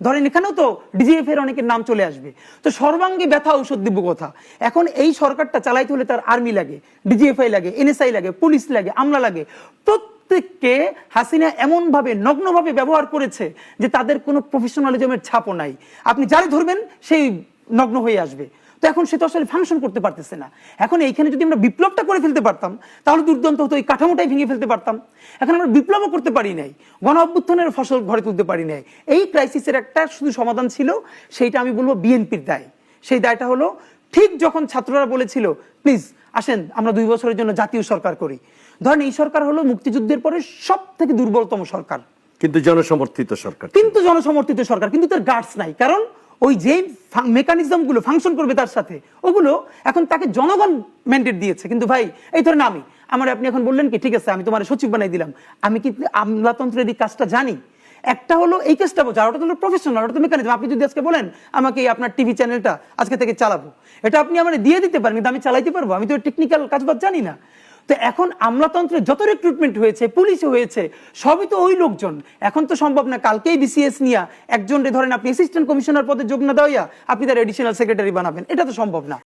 ধরেন এখানেও তো ডিজিএফ এর অনেকের নাম চলে আসবে। তো সর্বাঙ্গে ব্যথা ঔষধ দিব কথা। এখন এই সরকারটা চালাইতে হলে তার আর্মি লাগে, ডিজিএফআই লাগে, এনএসআই লাগে, পুলিশ লাগে, আমলা লাগে। প্রত্যেককে হাসিনা এমন ভাবে নগ্নভাবে ব্যবহার করেছে যে তাদের কোনো প্রফেশনালিজমের ছাপও নাই। আপনি যারে ধরবেন সেই নগ্ন হয়ে আসবে। তো এখন সে তো আসলে ফাংশন করতে পারতেছে না। এখন এইখানে যদি আমরা বিপ্লবটা করে ফেলতে পারতাম তাহলে দুর্দান্ত হতো, এই কাঠামোটাই ভেঙে ফেলতে পারতাম। এখন আমরা বিপ্লবও করতে পারি নাই, গণ অভ্যুত্থানের ফসল ঘরে তুলতে পারি নাই। এই ক্রাইসিসের একটা শুধু সমাধান ছিল, সেইটা আমি বলবো বিএনপির দায়। সেই দায়টা হলো ঠিক যখন ছাত্ররা বলেছিল প্লিজ আসেন আমরা 2 বছরের জন্য জাতীয় সরকার করি। ধরেন এই সরকার হলো মুক্তিযুদ্ধের পরে সব থেকে দুর্বলতম সরকার, কিন্তু জনসমর্থিত সরকার, কিন্তু তার গার্ডস নাই। কারণ ওই যে মেকানিজম গুলো ফাংশন করবে তার সাথে, ওগুলো এখন তাকে জনগণ ম্যান্ডেট দিয়েছে। কিন্তু ভাই এই ধরেন আমার আপনি এখন বললেন কি ঠিক আছে আমি তোমার সচিব বানাই দিলাম, আমি কি আমলাতন্ত্রের এই কাজটা জানি? একটা হলো এই কাজটা বোঝা, ওটা হলো প্রফেশনাল, ওটা তো মেকানিজম। আপনি যদি আজকে বলেন আমাকে আপনার টিভি চ্যানেলটা আজকে থেকে চালাবো, এটা আপনি আমার দিয়ে দিতে পারেন, কিন্তু আমি চালাইতে পারবো? আমি তো টেকনিক্যাল কাজবাজ জানি না। তো এখন আমলাতন্ত্রে যত রিক্রুটমেন্ট হয়েছে, পুলিশে হয়েছে, সবই তো ওই লোকজন। এখন তো সম্ভব না কালকেই বিসিএস নিয়ে একজন ধরেন আপনি অ্যাসিস্ট্যান্ট কমিশনার পদে যোগ না দেওয়া আপনি তার এডিশনাল সেক্রেটারি বানাবেন, এটা তো সম্ভব না।